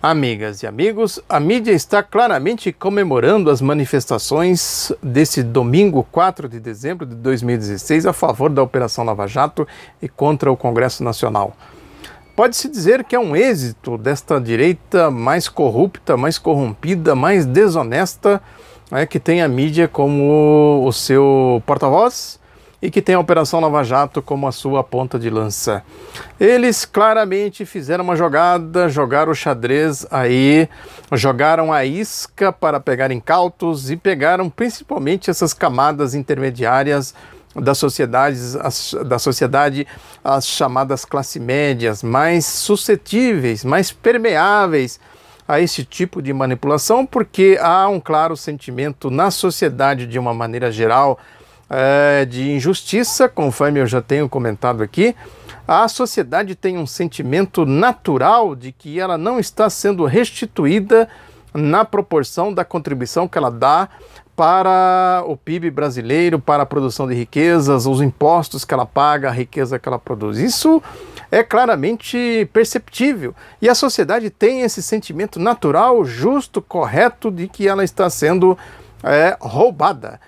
Amigas e amigos, a mídia está claramente comemorando as manifestações desse domingo 4 de dezembro de 2016 a favor da Operação Lava Jato e contra o Congresso Nacional. Pode-se dizer que é um êxito desta direita mais corrupta, mais corrompida, mais desonesta, que tem a mídia como o seu porta-voz e que tem a Operação Lava Jato como a sua ponta de lança. Eles claramente fizeram uma jogada, jogaram o xadrez aí, jogaram a isca para pegar incautos e pegaram principalmente essas camadas intermediárias da sociedade, as chamadas classe médias, mais suscetíveis, mais permeáveis a esse tipo de manipulação, porque há um claro sentimento na sociedade de uma maneira geral de injustiça, conforme eu já tenho comentado aqui. A sociedade tem um sentimento natural de que ela não está sendo restituída na proporção da contribuição que ela dá para o PIB brasileiro, para a produção de riquezas, os impostos que ela paga, a riqueza que ela produz. Isso é claramente perceptível. E a sociedade tem esse sentimento natural, justo, correto, de que ela está sendo roubada.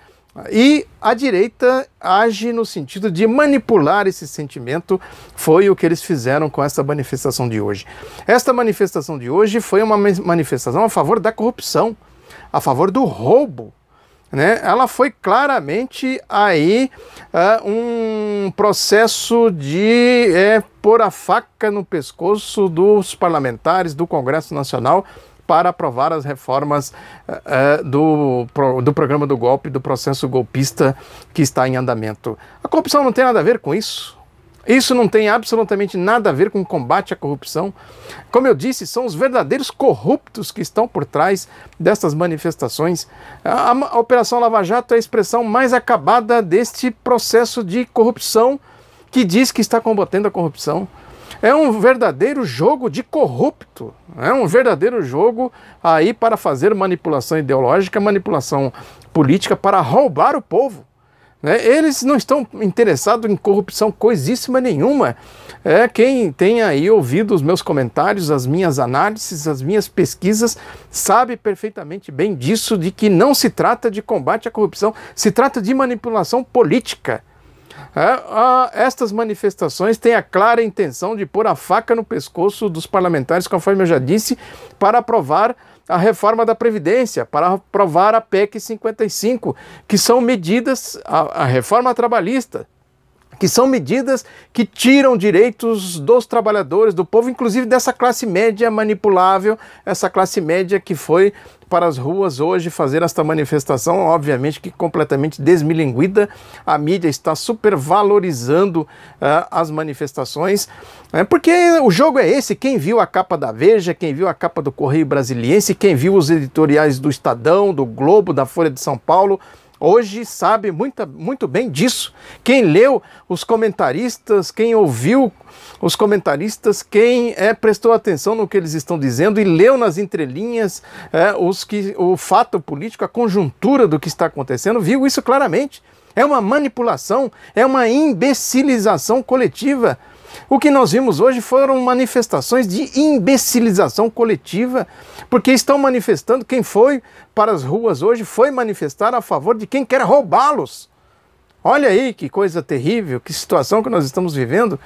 E a direita age no sentido de manipular esse sentimento. Foi o que eles fizeram com essa manifestação de hoje. Esta manifestação de hoje foi uma manifestação a favor da corrupção, a favor do roubo, né? Ela foi claramente aí um processo de pôr a faca no pescoço dos parlamentares do Congresso Nacional para aprovar as reformas do programa do golpe, do processo golpista que está em andamento. A corrupção não tem nada a ver com isso. Isso não tem absolutamente nada a ver com o combate à corrupção. Como eu disse, são os verdadeiros corruptos que estão por trás dessas manifestações. A Operação Lava Jato é a expressão mais acabada deste processo de corrupção que diz que está combatendo a corrupção. É um verdadeiro jogo de corrupto, é um verdadeiro jogo aí para fazer manipulação ideológica, manipulação política, para roubar o povo. Eles não estão interessados em corrupção coisíssima nenhuma. Quem tem aí ouvido os meus comentários, as minhas análises, as minhas pesquisas, sabe perfeitamente bem disso, de que não se trata de combate à corrupção, se trata de manipulação política. Estas manifestações têm a clara intenção de pôr a faca no pescoço dos parlamentares, conforme eu já disse, para aprovar a reforma da Previdência, para aprovar a PEC 55, que são medidas, a reforma trabalhista, que são medidas que tiram direitos dos trabalhadores, do povo, inclusive dessa classe média manipulável, essa classe média que foi para as ruas hoje fazer esta manifestação, obviamente que completamente desmilinguida. A mídia está supervalorizando as manifestações, porque o jogo é esse. Quem viu a capa da Veja, quem viu a capa do Correio Brasiliense, quem viu os editoriais do Estadão, do Globo, da Folha de São Paulo, hoje sabe muito bem disso. Quem leu os comentaristas, quem ouviu os comentaristas, quem prestou atenção no que eles estão dizendo e leu nas entrelinhas o fato político, a conjuntura do que está acontecendo, viu isso claramente. É uma manipulação, é uma imbecilização coletiva. O que nós vimos hoje foram manifestações de imbecilização coletiva, porque estão manifestando, quem foi para as ruas hoje foi manifestar a favor de quem quer roubá-los. Olha aí que coisa terrível, que situação que nós estamos vivendo.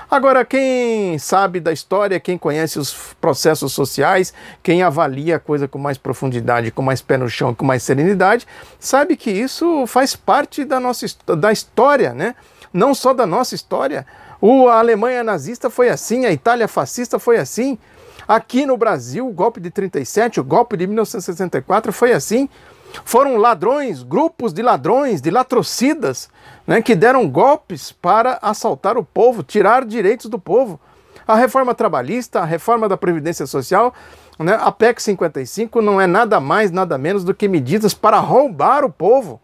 Agora, quem sabe da história, quem conhece os processos sociais, quem avalia a coisa com mais profundidade, com mais pé no chão, com mais serenidade, sabe que isso faz parte da história, né? Não só da nossa história. A Alemanha nazista foi assim, a Itália fascista foi assim. Aqui no Brasil, o golpe de 37, o golpe de 1964 foi assim. Foram ladrões, grupos de ladrões, de latrocidas, que deram golpes para assaltar o povo, tirar direitos do povo. A reforma trabalhista, a reforma da Previdência Social, a PEC 55 não é nada mais, nada menos do que medidas para roubar o povo.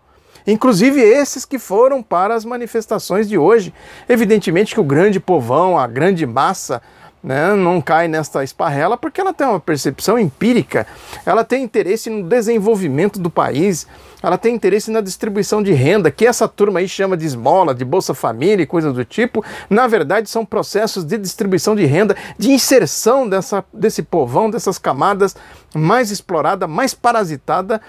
Inclusive esses que foram para as manifestações de hoje. Evidentemente que o grande povão, a grande massa né, não cai nesta esparrela porque ela tem uma percepção empírica, ela tem interesse no desenvolvimento do país, ela tem interesse na distribuição de renda, que essa turma aí chama de esmola, de Bolsa Família e coisa do tipo. Na verdade são processos de distribuição de renda, de inserção desse povão, dessas camadas mais explorada, mais parasitada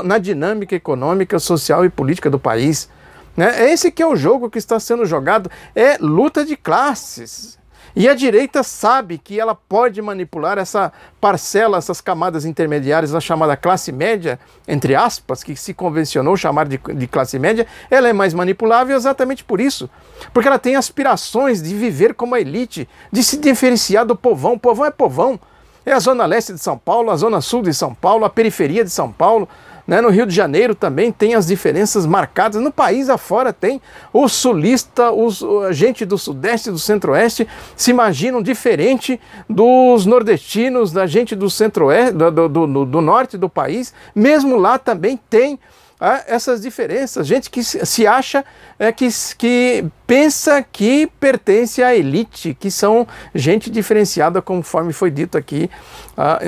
na dinâmica econômica, social e política do país. É esse que é o jogo que está sendo jogado, é luta de classes. E a direita sabe que ela pode manipular essa parcela, essas camadas intermediárias, a chamada classe média, entre aspas, que se convencionou chamar de classe média. Ela é mais manipulável exatamente por isso, porque ela tem aspirações de viver como a elite, de se diferenciar do povão. Povão é povão, é a zona leste de São Paulo, a zona sul de São Paulo, a periferia de São Paulo, né? No Rio de Janeiro também tem as diferenças marcadas, no país afora tem. O sulista, a gente do sudeste e do centro-oeste se imaginam diferente dos nordestinos, da gente do centro-oeste, do norte do país. Mesmo lá também tem essas diferenças, gente que se acha, que pensa que pertence à elite, que são gente diferenciada, conforme foi dito aqui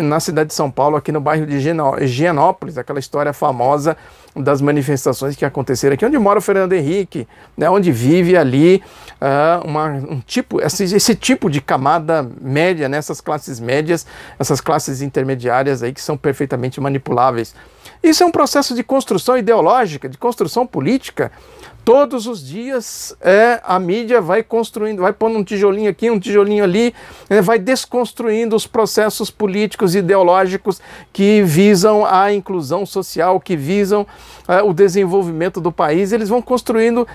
na cidade de São Paulo, aqui no bairro de Higienópolis, aquela história famosa das manifestações que aconteceram aqui, onde mora o Fernando Henrique, né, onde vive ali esse tipo de camada média, né, essas classes médias, essas classes intermediárias aí que são perfeitamente manipuláveis. Isso é um processo de construção ideológica, de construção política. Todos os dias a mídia vai construindo, vai pondo um tijolinho aqui, um tijolinho ali, vai desconstruindo os processos políticos e ideológicos que visam a inclusão social, que visam o desenvolvimento do país. Eles vão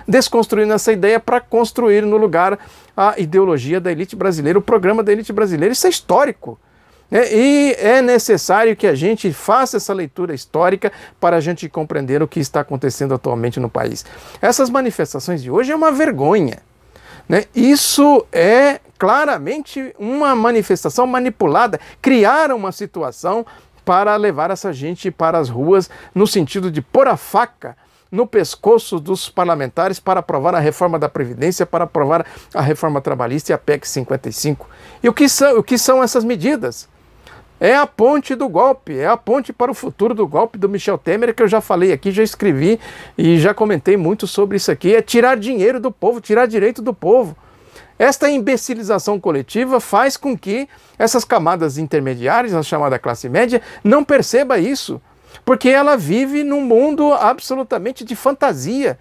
desconstruindo essa ideia para construir no lugar a ideologia da elite brasileira, o programa da elite brasileira. Isso é histórico. E é necessário que a gente faça essa leitura histórica para a gente compreender o que está acontecendo atualmente no país. Essas manifestações de hoje é uma vergonha, né? Isso é claramente uma manifestação manipulada. Criaram uma situação para levar essa gente para as ruas no sentido de pôr a faca no pescoço dos parlamentares para aprovar a reforma da Previdência, para aprovar a reforma trabalhista e a PEC 55. E o que são essas medidas? É a ponte do golpe, é a ponte para o futuro do golpe do Michel Temer, que eu já falei aqui, já escrevi e já comentei muito sobre isso aqui. É tirar dinheiro do povo, tirar direito do povo. Esta imbecilização coletiva faz com que essas camadas intermediárias, a chamada classe média, não perceba isso, porque ela vive num mundo absolutamente de fantasia.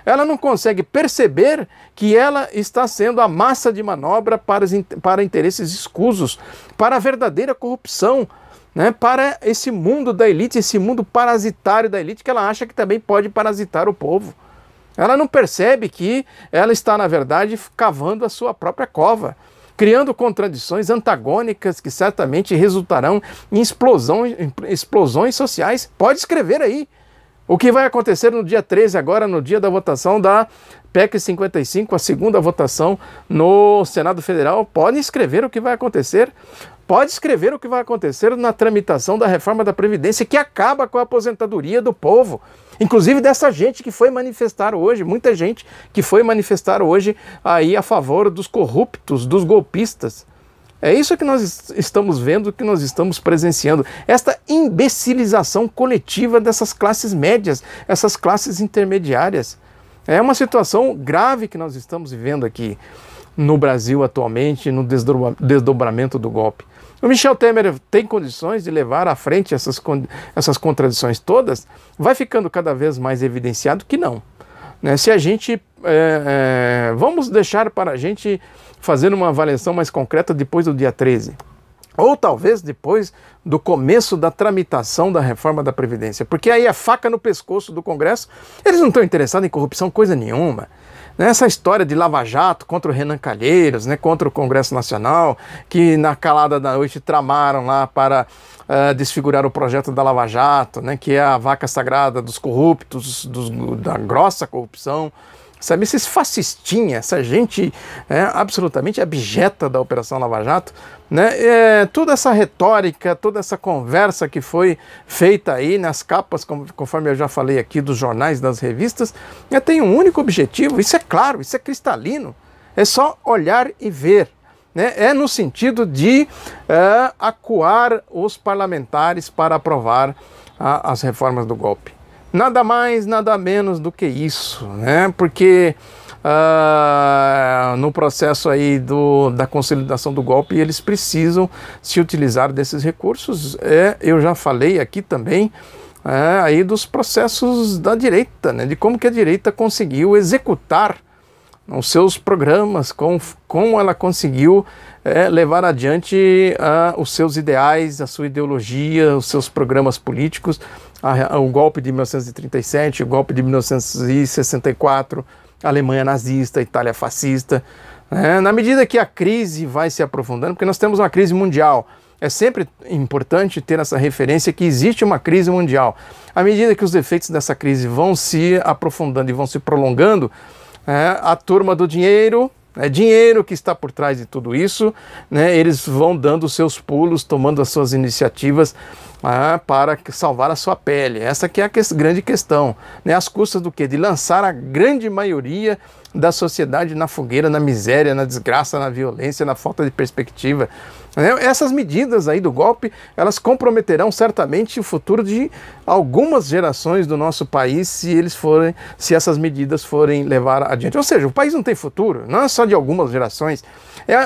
Ela não consegue perceber que ela está sendo a massa de manobra para interesses escusos, para a verdadeira corrupção, né? Para esse mundo da elite, esse mundo parasitário da elite, que ela acha que também pode parasitar o povo. Ela não percebe que ela está, na verdade, cavando a sua própria cova, criando contradições antagônicas que certamente resultarão em explosões sociais. Pode escrever aí. O que vai acontecer no dia 13, agora, no dia da votação da PEC 55, a segunda votação no Senado Federal? Pode escrever o que vai acontecer. Pode escrever o que vai acontecer na tramitação da reforma da Previdência, que acaba com a aposentadoria do povo. Inclusive dessa gente que foi manifestar hoje, muita gente que foi manifestar hoje aí a favor dos corruptos, dos golpistas. É isso que nós estamos vendo, que nós estamos presenciando. Esta imbecilização coletiva dessas classes médias, essas classes intermediárias. É uma situação grave que nós estamos vivendo aqui no Brasil atualmente, no desdobramento do golpe. O Michel Temer tem condições de levar à frente essas contradições todas? Vai ficando cada vez mais evidenciado que não. Né? Se a gente... vamos deixar para a gente fazer uma avaliação mais concreta depois do dia 13. Ou talvez depois do começo da tramitação da reforma da Previdência. Porque aí a faca no pescoço do Congresso, eles não estão interessados em corrupção coisa nenhuma. Essa história de Lava Jato contra o Renan Calheiros, né, contra o Congresso Nacional, que na calada da noite tramaram lá para desfigurar o projeto da Lava Jato, né, que é a vaca sagrada dos corruptos, da grossa corrupção. Sabe, esses fascistinhas, essa gente absolutamente abjeta da Operação Lava Jato, né? Toda essa retórica, toda essa conversa que foi feita aí nas capas, conforme eu já falei aqui, dos jornais, das revistas, tem um único objetivo, isso é claro, isso é cristalino, é só olhar e ver. né? É no sentido de acuar os parlamentares para aprovar as reformas do golpe. Nada mais, nada menos do que isso, né? Porque no processo aí da consolidação do golpe, eles precisam se utilizar desses recursos. Eu já falei aqui também aí dos processos da direita, né? De como que a direita conseguiu executar os seus programas, como ela conseguiu levar adiante os seus ideais, a sua ideologia, os seus programas políticos, o golpe de 1937, o golpe de 1964, a Alemanha nazista, a Itália fascista. Na medida que a crise vai se aprofundando, porque nós temos uma crise mundial, é sempre importante ter essa referência que existe uma crise mundial. À medida que os efeitos dessa crise vão se aprofundando e vão se prolongando, a turma do dinheiro, é dinheiro que está por trás de tudo isso, né? Eles vão dando os seus pulos, tomando as suas iniciativas para salvar a sua pele. Essa que é a grande questão, né? Às custas do quê? De lançar a grande maioria da sociedade na fogueira, na miséria, na desgraça, na violência, na falta de perspectiva. Essas medidas aí do golpe, elas comprometerão certamente o futuro de algumas gerações do nosso país se essas medidas forem levar adiante. Ou seja, o país não tem futuro, não é só de algumas gerações.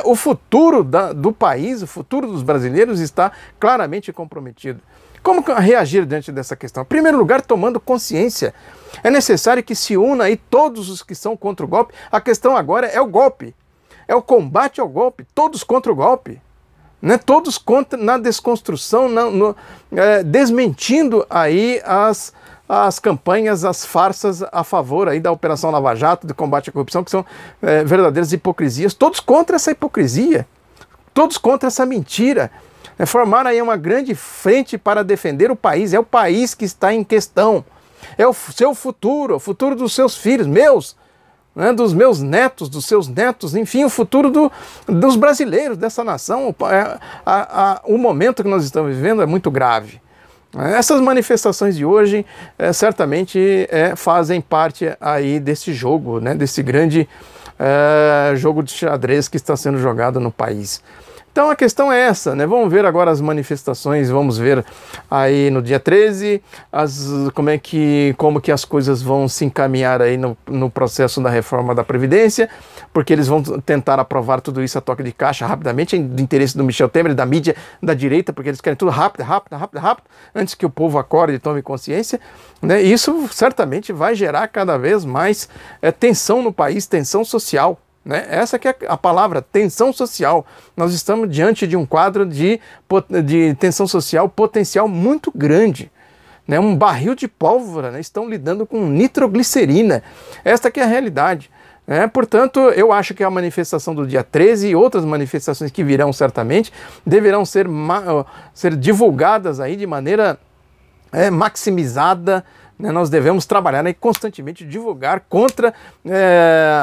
O futuro do país, o futuro dos brasileiros está claramente comprometido. Como reagir diante dessa questão? Em primeiro lugar, tomando consciência. É necessário que se una aí todos os que são contra o golpe. A questão agora é o golpe, é o combate ao golpe, todos contra o golpe. Né? Todos contra, na desconstrução, desmentindo aí as campanhas, as farsas a favor aí da Operação Lava Jato, de combate à corrupção, que são verdadeiras hipocrisias. Todos contra essa hipocrisia, todos contra essa mentira. Formar aí uma grande frente para defender o país. É o país que está em questão. É o seu futuro, o futuro dos seus filhos, meus, né, dos meus netos, dos seus netos, enfim, o futuro dos brasileiros, dessa nação. O momento que nós estamos vivendo é muito grave. Essas manifestações de hoje certamente fazem parte aí desse jogo, né, desse grande jogo de xadrez que está sendo jogado no país. Então a questão é essa, né? Vamos ver agora as manifestações, vamos ver aí no dia 13 como que as coisas vão se encaminhar aí no processo da reforma da Previdência, porque eles vão tentar aprovar tudo isso a toque de caixa rapidamente, do interesse do Michel Temer e da mídia da direita, porque eles querem tudo rápido, antes que o povo acorde e tome consciência, né? E isso certamente vai gerar cada vez mais tensão no país, tensão social. Né? Essa que é a palavra, tensão social. Nós estamos diante de um quadro de tensão social potencial muito grande. Né? Um barril de pólvora, né? Estão lidando com nitroglicerina. Esta que é a realidade. Portanto, eu acho que a manifestação do dia 13 e outras manifestações que virão certamente deverão ser divulgadas aí de maneira maximizada. Nós devemos trabalhar constantemente, divulgar contra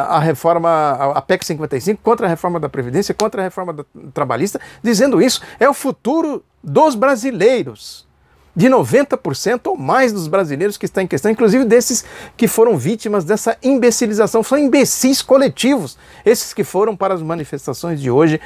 a reforma, a PEC 55, contra a reforma da Previdência, contra a reforma trabalhista, dizendo isso. É o futuro dos brasileiros, de 90% ou mais dos brasileiros que está em questão, inclusive desses que foram vítimas dessa imbecilização. São imbecis coletivos, esses que foram para as manifestações de hoje,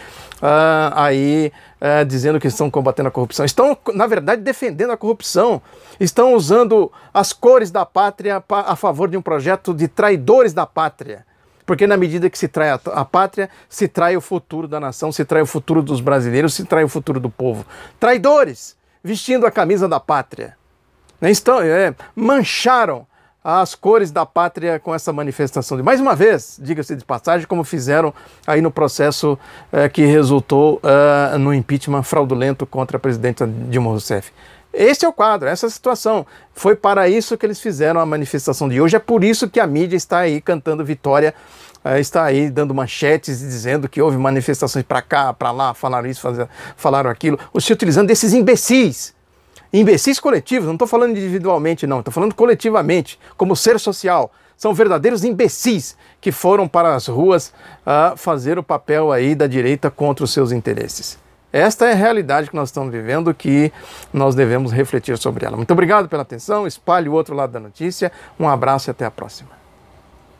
dizendo que estão combatendo a corrupção. Estão, na verdade, defendendo a corrupção. Estão usando as cores da pátria a favor de um projeto de traidores da pátria. Porque na medida que se trai a pátria, se trai o futuro da nação, se trai o futuro dos brasileiros, se trai o futuro do povo. Traidores, vestindo a camisa da pátria. Mancharam as cores da pátria com essa manifestação. Mais uma vez, diga-se de passagem, como fizeram aí no processo que resultou no impeachment fraudulento contra a presidenta Dilma Rousseff. Este é o quadro, essa é a situação. Foi para isso que eles fizeram a manifestação de hoje. É por isso que a mídia está aí cantando vitória, está aí dando manchetes e dizendo que houve manifestações para cá, para lá, falaram isso, falaram aquilo, se utilizando desses imbecis. Imbecis coletivos, não estou falando individualmente não, estou falando coletivamente, como ser social. São verdadeiros imbecis que foram para as ruas fazer o papel aí da direita contra os seus interesses. Esta é a realidade que nós estamos vivendo, que nós devemos refletir sobre ela. Muito obrigado pela atenção, espalhe o outro lado da notícia, um abraço e até a próxima.